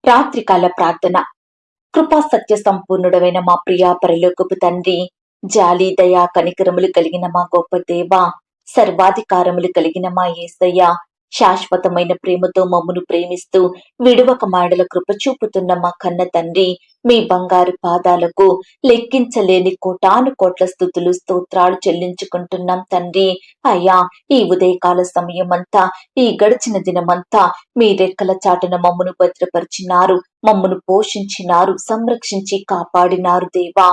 రాత్రికాల ప్రార్థన. కృపా సత్య సంపూర్ణుడమైన మా ప్రియా పరలోకపు తండ్రి, జాలి దయా కనికరములు కలిగిన మా గొప్ప దేవ, సర్వాధికారములు కలిగిన మా యేసయ్య, శాశ్వతమైన ప్రేమతో మమ్మను ప్రేమిస్తూ విడువక మాడల కృప చూపుతున్న మా కన్న తండ్రి, మీ బంగారు పాదాలకు లెక్కించలేని కోటాను కోట్ల స్తుతులు స్తోత్రాలు చెల్లించుకుంటున్నాం తండ్రి. అయ్యా, ఈ ఉదయకాల సమయమంతా, ఈ గడిచిన దినమంతా మీ రెక్కల చాటున మమ్మను భద్రపరిచినారు, మమ్మను పోషించినారు, సంరక్షించి కాపాడినారు దేవా.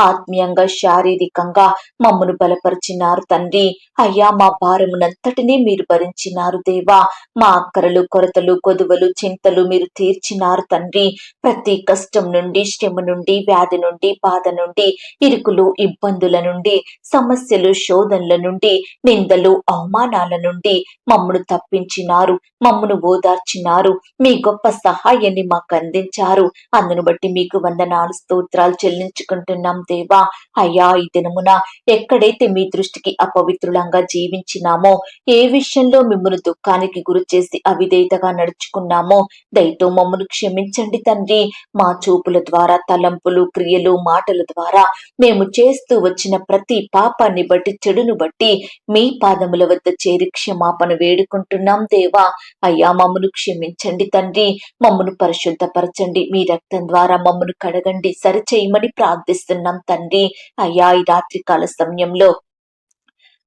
ఆత్మీయంగా శారీరకంగా మమ్మను బలపరిచినారు తండ్రి. అయ్యా, మా భారమునంతటినీ మీరు భరించినారు దేవా. మా అక్కరలు కొరతలు కొదువలు చింతలు మీరు తీర్చినారు తండ్రి. ప్రతి కష్టం నుండి, శ్రమ నుండి, వ్యాధి నుండి, బాధ నుండి, ఇరుకులు ఇబ్బందుల నుండి, సమస్యలు శోధనల నుండి, నిందలు అవమానాల నుండి మమ్మను తప్పించినారు, మమ్మను ఓదార్చినారు, మీ గొప్ప సహాయాన్ని మాకు అందించారు. అందును బట్టి మీకు వందనాలు స్తోత్రాలు చెల్లించుకుంటున్నాం దేవా. అయ్యా, ఈ దినమున ఎక్కడైతే మీ దృష్టికి అపవిత్రులంగా జీవించినామో, ఏ విషయంలో మిమ్మల్ని దుఃఖానికి గురి చేసి అవిధేయతగా నడుచుకున్నామో, దయతో మమ్మను క్షమించండి తండ్రి. మా చూపుల ద్వారా, తలంపులు, క్రియలు, మాటల ద్వారా మేము చేస్తూ వచ్చిన ప్రతి పాపాన్ని బట్టి, చెడును బట్టి మీ పాదముల వద్ద చేరి క్షమాపణ వేడుకుంటున్నాం దేవా. అయ్యా, మమ్మను క్షమించండి తండ్రి. మమ్మను పరిశుద్ధపరచండి, మీ రక్తం ద్వారా మమ్మను కడగండి, సరిచేయమని ప్రార్థిస్తున్నాం తండ్రి. అయ్యా, ఈ రాత్రికాల సమయంలో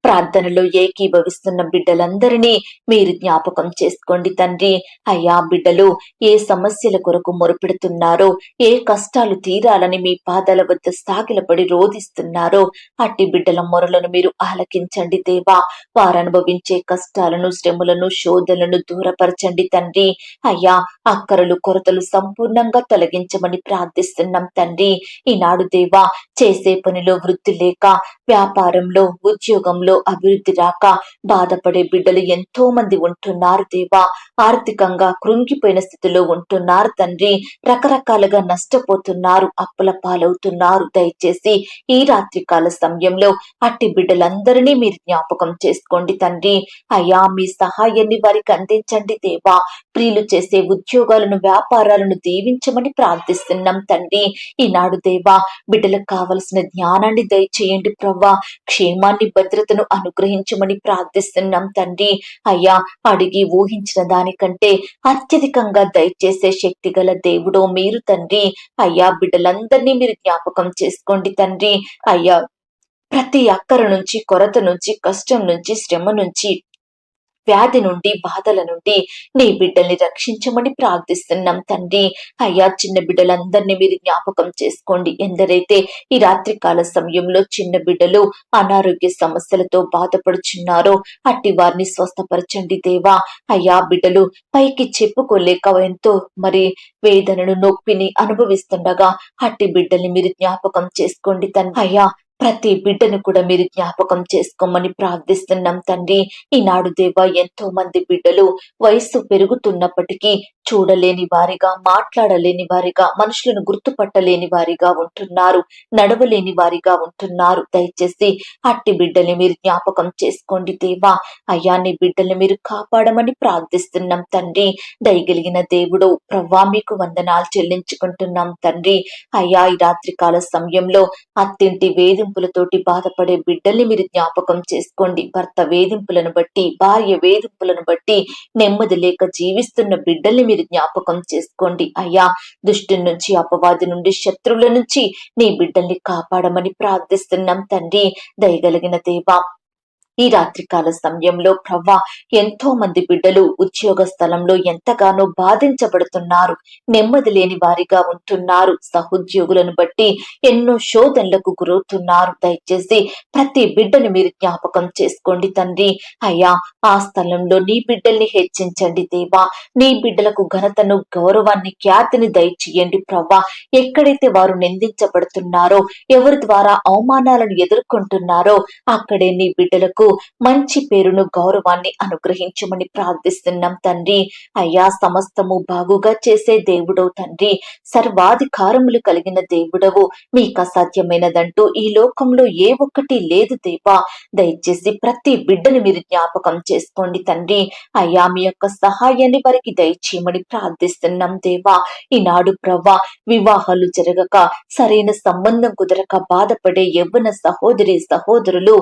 ప్రార్థనలో ఏకీభవిస్తున్న బిడ్డలందరినీ మీరు జ్ఞాపకం చేసుకోండి తండ్రి. అయ్యా, బిడ్డలు ఏ సమస్యల కొరకు మొరపెడుతున్నారో, ఏ కష్టాలు తీరాలని మీ పాదాల వద్ద సాగిలపడి రోధిస్తున్నారో, అట్టి బిడ్డల మొరలను మీరు ఆలకించండి దేవా. వారు అనుభవించే కష్టాలను, శ్రమలను, శోధనలను దూరపరచండి తండ్రి. అయ్యా, అక్కరలు కొరతలు సంపూర్ణంగా తొలగించమని ప్రార్థిస్తున్నాం తండ్రి. ఈనాడు దేవా, చేసే పనిలో వృద్ధి లేక, వ్యాపారంలో, ఉద్యోగంలో అభివృద్ధి రాక బాధపడే బిడ్డలు ఎంతో మంది ఉంటున్నారు దేవా. ఆర్థికంగా కృంగిపోయిన స్థితిలో ఉంటున్నారు తండ్రి. రకరకాలుగా నష్టపోతున్నారు, అప్పుల పాలవుతున్నారు. దయచేసి ఈ రాత్రికాల సమయంలో అట్టి బిడ్డలందరినీ మీరు జ్ఞాపకం చేసుకోండి తండ్రి. అయ్యా, మీ సహాయాన్ని వారికి అందించండి దేవా. ప్రియులు చేసే ఉద్యోగాలను, వ్యాపారాలను దీవించమని ప్రార్థిస్తున్నాం తండ్రి. ఈనాడు దేవా, బిడ్డలకు కావలసిన జ్ఞానాన్ని దయచేయండి ప్రవ్వా. క్షేమాన్ని, భద్రతను అనుగ్రహించమని ప్రార్థిస్తున్నాం తండ్రి. అయ్యా, అడిగి ఊహించిన దానికంటే అత్యధికంగా దయచేసే శక్తి గల దేవుడో మీరు తండ్రి. అయ్యా, బిడ్డలందరినీ మీరు జ్ఞాపకం చేసుకోండి తండ్రి. అయ్యా, ప్రతి అక్కర నుంచి, కొరత నుంచి, కష్టం నుంచి, శ్రమ నుంచి, వ్యాధి నుండి, బాధల నుండి నీ బిడ్డల్ని రక్షించమని ప్రార్థిస్తున్నాం తండ్రి. అయ్యా, చిన్న బిడ్డలందరినీ మీరు జ్ఞాపకం చేసుకోండి. ఎందరైతే ఈ రాత్రికాల సమయంలో చిన్న బిడ్డలు అనారోగ్య సమస్యలతో బాధపడుచున్నారో, అట్టి వారిని స్వస్థపరచండి దేవా. అయ్యా, బిడ్డలు పైకి చెప్పుకోలేక ఎంతో వేదనను, నొప్పిని అనుభవిస్తుండగా అట్టి బిడ్డల్ని మీరు జ్ఞాపకం చేసుకోండి తండ్రి. అయ్యా, ప్రతి బిడ్డను కూడా మీరు జ్ఞాపకం చేసుకోమని ప్రార్థిస్తున్నాం తండ్రి. ఈనాడు దేవా, ఎంతో మంది బిడ్డలు వయస్సు పెరుగుతున్నప్పటికీ చూడలేని వారిగా, మాట్లాడలేని వారిగా, మనుషులను గుర్తుపట్టలేని వారిగా ఉంటున్నారు, నడవలేని వారిగా ఉంటున్నారు. దయచేసి అట్టి బిడ్డల్ని మీరు జ్ఞాపకం చేసుకోండి దేవా. అయ్యా, నీ బిడ్డల్ని మీరు కాపాడమని ప్రార్థిస్తున్నాం తండ్రి. దయగలిగిన దేవుడు ప్రవ్వా, మీకు వందనాలు చెల్లించుకుంటున్నాం తండ్రి. అయ్యా, ఈ రాత్రికాల సమయంలో అత్తింటి వేధింపులతోటి బాధపడే బిడ్డల్ని మీరు జ్ఞాపకం చేసుకోండి. భర్త వేధింపులను బట్టి, భార్య వేధింపులను బట్టి నెమ్మది లేక జీవిస్తున్న బిడ్డల్ని మీరు జ్ఞాపకం చేసుకోండి. అయ్యా, దుష్టు నుంచి, అపవాది నుండి, శత్రువుల నుంచి నీ బిడ్డల్ని కాపాడమని ప్రార్థిస్తున్నాం తండ్రి. దయగలిగిన దేవా, ఈ రాత్రికాల సమయంలో ప్రవ్వా, ఎంతో మంది బిడ్డలు ఉద్యోగ స్థలంలో ఎంతగానో బాధించబడుతున్నారు, నెమ్మది లేని వారిగా ఉంటున్నారు. సహోద్యోగులను బట్టి ఎన్నో శోధనలకు గురవుతున్నారు. దయచేసి ప్రతి బిడ్డను మీరు జ్ఞాపకం చేసుకోండి తండ్రి. అయ్యా, ఆ స్థలంలో నీ బిడ్డల్ని హెచ్చించండి దేవా. నీ బిడ్డలకు ఘనతను, గౌరవాన్ని, ఖ్యాతిని దయచేయండి ప్రవ్వా. ఎక్కడైతే వారు నిందించబడుతున్నారో, ఎవరి ద్వారా అవమానాలను ఎదుర్కొంటున్నారో, అక్కడే నీ బిడ్డలకు బిడ్డలకు మంచి పేరును గౌరవాన్ని అనుగ్రహించమని ప్రార్థిస్తున్నాం తండ్రి. అయ్యా, సమస్తము బాగుగా చేసే దేవుడవు తండ్రి, సర్వాధికారములు కలిగిన దేవుడవు, మీకు అసాధ్యమైనదంటూ ఈ లోకంలో ఏ ఒక్కటి లేదు దేవా. దయచేసి ప్రతి బిడ్డని మీరు జ్ఞాపకం చేసుకోండి తండ్రి. అయ్యా, మీ యొక్క సహాయాన్ని వారికి దయచేయమని ప్రార్థిస్తున్నాం దేవా. ఈనాడు ప్రవ్వా, వివాహాలు జరగక, సరైన సంబంధం కుదరక బాధపడే యవ్వన సహోదరులు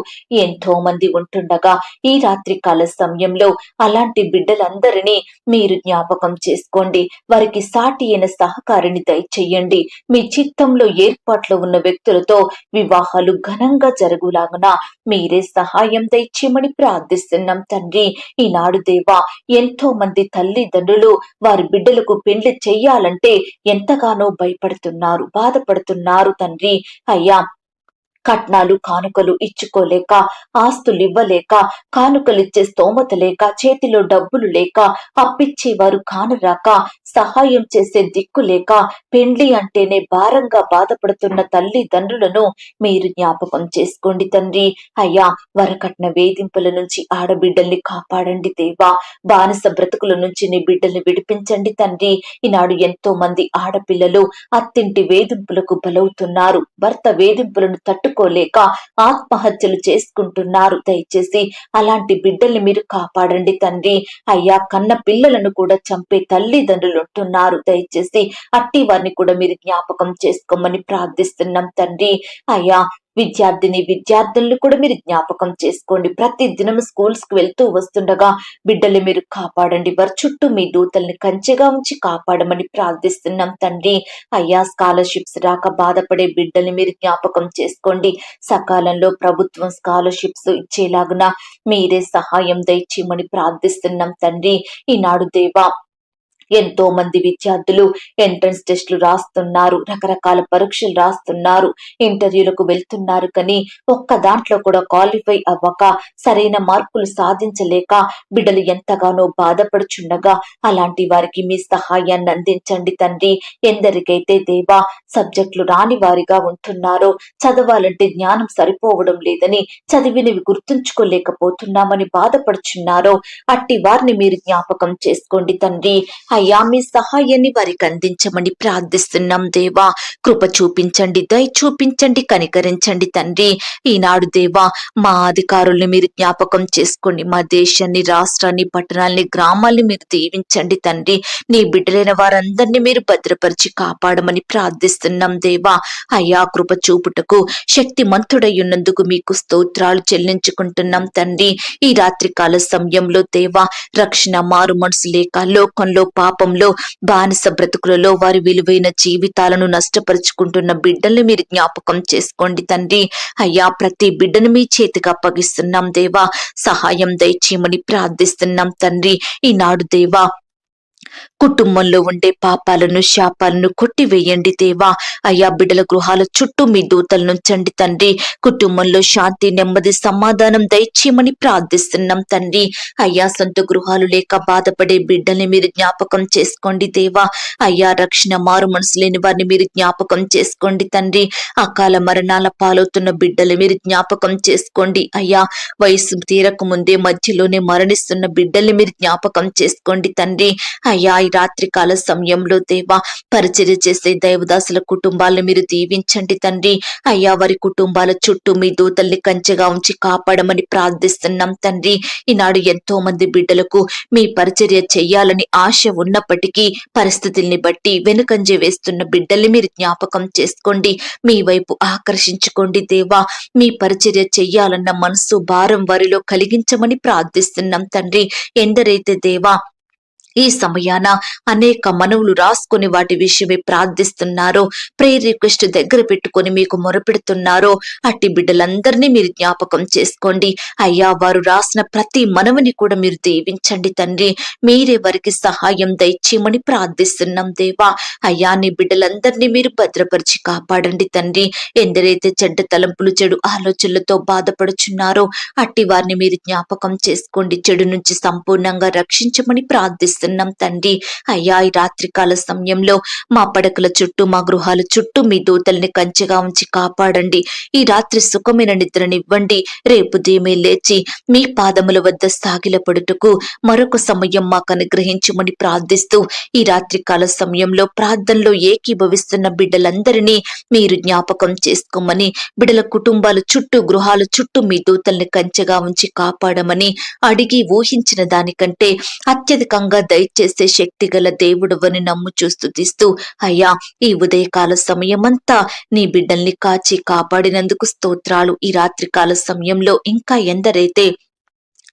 ఎంతో మంది ఉంటుండగా ఈ రాత్రి కాల సమయంలో అలాంటి బిడ్డలందరినీ మీరు జ్ఞాపకం చేసుకోండి. వారికి సాటి అయిన సహకారిని దయచేయండి. మీ చిత్తంలో ఏర్పాట్లో ఉన్న వ్యక్తులతో వివాహాలు ఘనంగా జరుగులాగున మీరే సహాయం దయచేయమని ప్రార్థిస్తున్నాం తండ్రి. ఈనాడు దేవా, ఎంతో మంది తల్లిదండ్రులు వారి బిడ్డలకు పెళ్లి చెయ్యాలంటే ఎంతగానో భయపడుతున్నారు, బాధపడుతున్నారు తండ్రి. అయ్యా, కట్నాలు కానుకలు ఇచ్చుకోలేక, ఆస్తులు ఇవ్వలేక, కానుకలిచ్చే స్తోమత లేక, చేతిలో డబ్బులు లేక, అప్పిచ్చేవారు కానరాక, సహాయం చేసే దిక్కు లేక, పెండ్లి అంటేనే భారంగా బాధపడుతున్న తల్లిదండ్రులను మీరు జ్ఞాపకం చేసుకోండి తండ్రి. అయ్యా, వరకట్న వేధింపుల నుంచి ఆడబిడ్డల్ని కాపాడండి దేవా. బానిస బ్రతుకుల నుంచి నీ బిడ్డల్ని విడిపించండి తండ్రి. ఈనాడు ఎంతో మంది ఆడపిల్లలు అత్తింటి వేధింపులకు బలవుతున్నారు. భర్త వేధింపులను తట్టుకోలేక ఆత్మహత్యలు చేసుకుంటున్నారు. దయచేసి అలాంటి బిడ్డల్ని మీరు కాపాడండి తండ్రి. అయ్యా, కన్న పిల్లలను కూడా చంపే తల్లిదండ్రులు ఉంటున్నారు. దయచేసి అట్టి వారిని కూడా మీరు జ్ఞాపకం చేసుకోమని ప్రార్థిస్తున్నాం తండ్రి. అయ్యా, విద్యార్థులను కూడా మీరు జ్ఞాపకం చేసుకోండి. ప్రతి దినం స్కూల్స్ కు వెళ్తూ వస్తుండగా బిడ్డలు మీరు కాపాడండి. వారి చుట్టూ మీ దూతల్ని కంచెగా ఉంచి కాపాడమని ప్రార్థిస్తున్నాం తండ్రి. అయ్యా, స్కాలర్షిప్స్ రాక బాధపడే బిడ్డల్ని మీరు జ్ఞాపకం చేసుకోండి. సకాలంలో ప్రభుత్వం స్కాలర్షిప్స్ ఇచ్చేలాగున మీరే సహాయం దయచేయమని ప్రార్థిస్తున్నాం తండ్రి. ఈనాడు దేవా, ఎంతో మంది విద్యార్థులు ఎంట్రన్స్ టెస్టులు రాస్తున్నారు, రకరకాల పరీక్షలు రాస్తున్నారు, ఇంటర్వ్యూలకు వెళ్తున్నారు. కానీ ఒక్క దాంట్లో కూడా క్వాలిఫై అవ్వక, సరైన మార్కులు సాధించలేక బిడ్డలు ఎంతగానో బాధపడుచుండగా అలాంటి వారికి మీ సహాయాన్ని అందించండి తండ్రి. ఎందరికైతే దేవా సబ్జెక్టులు రాని వారిగా ఉంటున్నారో, చదవాలంటే జ్ఞానం సరిపోవడం లేదని, చదివినవి గుర్తుంచుకోలేకపోతున్నామని బాధపడుచున్నారో అట్టి వారిని మీరు జ్ఞాపకం చేసుకోండి తండ్రి. అయ్యా, మీ సహాయాన్ని వారికి అందించమని ప్రార్థిస్తున్నాం దేవా. కృప చూపించండి, దయ చూపించండి, కనికరించండి తండ్రి. ఈనాడు దేవా, మా అధికారుల్ని మీరు జ్ఞాపకం చేసుకోండి. మా దేశాన్ని, రాష్ట్రాన్ని, పట్టణాలని, గ్రామాల్ని మీరు దీవించండి తండ్రి. నీ బిడ్డలైన వారందరినీ మీరు భద్రపరిచి కాపాడమని ప్రార్థిస్తున్నాం దేవా. అయ్యా, కృప చూపుటకు శక్తిమంతుడై ఉన్నందుకు మీకు స్తోత్రాలు చెల్లించుకుంటున్నాం తండ్రి. ఈ రాత్రికాల సమయంలో దేవా, రక్షణ మారు మనసు లేక లోకంలో పాపంలో బానిస బ్రతుకులలో వారి విలువైన జీవితాలను నష్టపరుచుకుంటున్న బిడ్డల్ని మీరు జ్ఞాపకం చేసుకోండి తండ్రి. అయ్యా, ప్రతి బిడ్డను మీ చేతికి అప్పగిస్తున్నాం దేవా. సహాయం దయచేయమని ప్రార్థిస్తున్నాం తండ్రి. ఈనాడు దేవా, కుటుంబంలో ఉండే పాపాలను, శాపాలను కొట్టివేయండి దేవా. అయ్యా, బిడ్డల గృహాల చుట్టూ మీ దూతలను ఉంచండి తండ్రి. కుటుంబంలో శాంతి, నెమ్మది, సమాధానం దయచేయమని ప్రార్థిస్తున్నాం తండ్రి. అయ్యా, సొంత గృహాలు లేక బాధపడే బిడ్డల్ని మీరు జ్ఞాపకం చేసుకోండి దేవా. అయ్యా, రక్షణ మారు మనసు లేని వారిని మీరు జ్ఞాపకం చేసుకోండి తండ్రి. అకాల మరణాల పాలవుతున్న బిడ్డలు మీరు జ్ఞాపకం చేసుకోండి. అయ్యా, వయసు తీరక ముందే మధ్యలోనే మరణిస్తున్న బిడ్డల్ని మీరు జ్ఞాపకం చేసుకోండి తండ్రి. అయ్యా, ఈ రాత్రి కాల సమయంలో దేవా, పరిచర్య చేసే దైవదాసుల కుటుంబాలను మీరు దీవించండి తండ్రి. అయ్యా, వారి కుటుంబాల చుట్టూ మీ దూతల్ని కంచెగా ఉంచి కాపాడమని ప్రార్థిస్తున్నాం తండ్రి. ఈనాడు ఎంతో మంది బిడ్డలకు మీ పరిచర్య చెయ్యాలని ఆశ ఉన్నప్పటికీ పరిస్థితుల్ని బట్టి వెనుకంజ వేస్తున్న బిడ్డల్ని మీరు జ్ఞాపకం చేసుకోండి. మీ వైపు ఆకర్షించుకోండి దేవా. మీ పరిచర్య చెయ్యాలన్న మనసు, భారం వారిలో కలిగించమని ప్రార్థిస్తున్నాం తండ్రి. ఎందరైతే దేవా ఈ సమయాన అనేక మనవులు రాసుకుని వాటి విషయమే ప్రార్థిస్తున్నారో, ప్రేయర్ రిక్వెస్ట్ దగ్గర పెట్టుకుని మీకు మొరపెడుతున్నారో అట్టి బిడ్డలందరినీ మీరు జ్ఞాపకం చేసుకోండి. అయ్యా, వారు రాసిన ప్రతి మనవుని కూడా మీరు దీవించండి తండ్రి. మీరే వారికి సహాయం దయచేయమని ప్రార్థిస్తున్నాం దేవా. అయ్యా, నీ బిడ్డలందరినీ మీరు భద్రపరిచి కాపాడండి తండ్రి. ఎందరైతే చెడ్డ తలంపులు, చెడు ఆలోచనలతో బాధపడుచున్నారో అట్టి వారిని మీరు జ్ఞాపకం చేసుకోండి. చెడు నుంచి సంపూర్ణంగా రక్షించమని ప్రార్థిస్తున్నాం ప్రార్థిస్తున్నాం తండ్రి. అయ్యా, ఈ రాత్రికాల సమయంలో మా పడకల చుట్టూ, మా గృహాల చుట్టూ మీ దూతల్ని కంచెగా ఉంచి కాపాడండి. ఈ రాత్రి సుఖమైన నిద్రనివ్వండి. రేపు ఉదయమే లేచి మీ పాదముల వద్ద సాగిలపడుటకు మరొక సమయం మాకు అనుగ్రహించమని ప్రార్థిస్తూ, ఈ రాత్రికాల సమయంలో ప్రార్థనలో ఏకీభవిస్తున్న బిడ్డలందరినీ మీరు జ్ఞాపకం చేసుకోమని, బిడ్డల కుటుంబాల చుట్టూ, గృహాల చుట్టూ మీ దూతల్ని కంచెగా ఉంచి కాపాడమని అడిగి ఊహించిన దానికంటే అత్యధికంగా దయచేసే శక్తి గల దేవుడవని నమ్ముచూ స్తుతిస్తూ, అయ్యా, ఈ ఉదయకాల సమయమంతా నీ బిడ్డల్ని కాచి కాపాడినందుకు స్తోత్రాలు. ఈ రాత్రికాల సమయంలో ఇంకా ఎందరైతే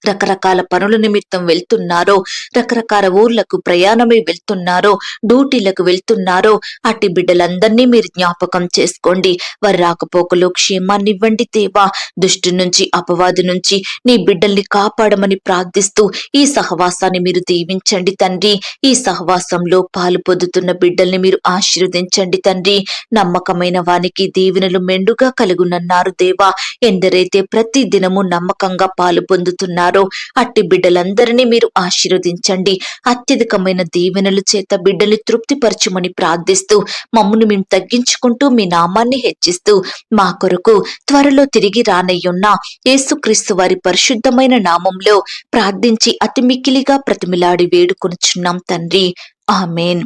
రకరకాల పనుల నిమిత్తం వెళ్తున్నారో, రకరకాల ఊర్లకు ప్రయాణమై వెళ్తున్నారో, డ్యూటీలకు వెళ్తున్నారో, అట్టి బిడ్డలందరినీ మీరు జ్ఞాపకం చేసుకోండి. వారి రాకపోకలో క్షేమాన్ని ఇవ్వండి దేవా. దుష్టు నుంచి, అపవాది నుంచి నీ బిడ్డల్ని కాపాడమని ప్రార్థిస్తూ ఈ సహవాసాన్ని మీరు దీవించండి తండ్రి. ఈ సహవాసంలో పాలు పొందుతున్న బిడ్డల్ని మీరు ఆశీర్వదించండి తండ్రి. నమ్మకమైన వానికి దీవెనలు మెండుగా కలుగునన్నారు దేవా. ఎందరైతే ప్రతి దినము నమ్మకంగా పాలు పొందుతున్నారు అట్టి బిడ్డలందరినీ మీరు ఆశీర్వదించండి. అత్యధికమైన దీవెనల చేత బిడ్డల్ని తృప్తిపరచుమని ప్రార్థిస్తూ, మమ్మును మేము తగ్గించుకుంటూ మీ నామాన్ని హెచ్చిస్తూ, మా కొరకు త్వరలో తిరిగి రానయ్యున్న యేసుక్రీస్తు వారి పరిశుద్ధమైన నామంలో ప్రార్థించి అతి మిక్కిలిగా ప్రతిమిలాడి వేడుకొనుచున్నాం తండ్రి. ఆమేన్.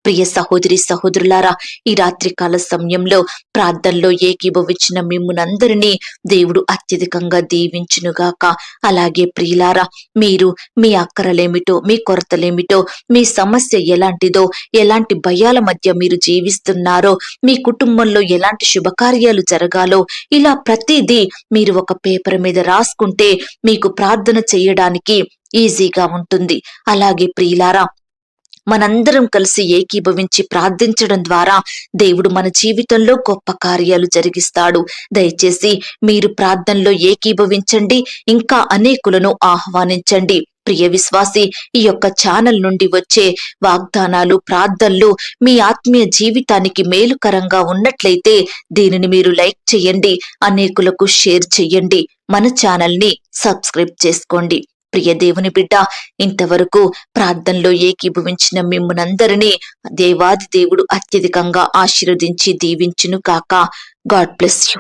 ప్రియ సహోదరి సహోదరులారా, ఈ రాత్రికాల సమయంలో ప్రార్థనలో ఏకీభవించిన మిమ్మునందరినీ దేవుడు అత్యధికంగా దీవించునుగాక. అలాగే ప్రియులారా, మీరు మీ అక్కరలేమిటో, మీ కొరతలేమిటో, మీ సమస్య ఎలాంటిదో, ఎలాంటి భయాల మధ్య మీరు జీవిస్తున్నారో, మీ కుటుంబంలో ఎలాంటి శుభకార్యాలు జరగాలో, ఇలా ప్రతిదీ మీరు ఒక పేపర్ మీద రాసుకుంటే మీకు ప్రార్థన చేయడానికి ఈజీగా ఉంటుంది. అలాగే ప్రియులారా, మనందరం కలిసి ఏకీభవించి ప్రార్థించడం ద్వారా దేవుడు మన జీవితంలో గొప్ప కార్యాలు జరిగిస్తాడు. దయచేసి మీరు ప్రార్థనలో ఏకీభవించండి, ఇంకా అనేకులను ఆహ్వానించండి. ప్రియ విశ్వాసి, ఈ యొక్క ఛానల్ నుండి వచ్చే వాగ్దానాలు, ప్రార్థనలు మీ ఆత్మీయ జీవితానికి మేలుకరంగా ఉన్నట్లయితే దీనిని మీరు లైక్ చేయండి, అనేకులకు షేర్ చేయండి, మన ఛానల్ని సబ్స్క్రైబ్ చేసుకోండి. ప్రియ దేవుని బిడ్డ, ఇంతవరకు ప్రార్థనలో ఏకీభవించిన మిమ్మునందరినీ దేవాది దేవుడు అత్యధికంగా ఆశీర్వదించి దీవించును కాక. God bless you.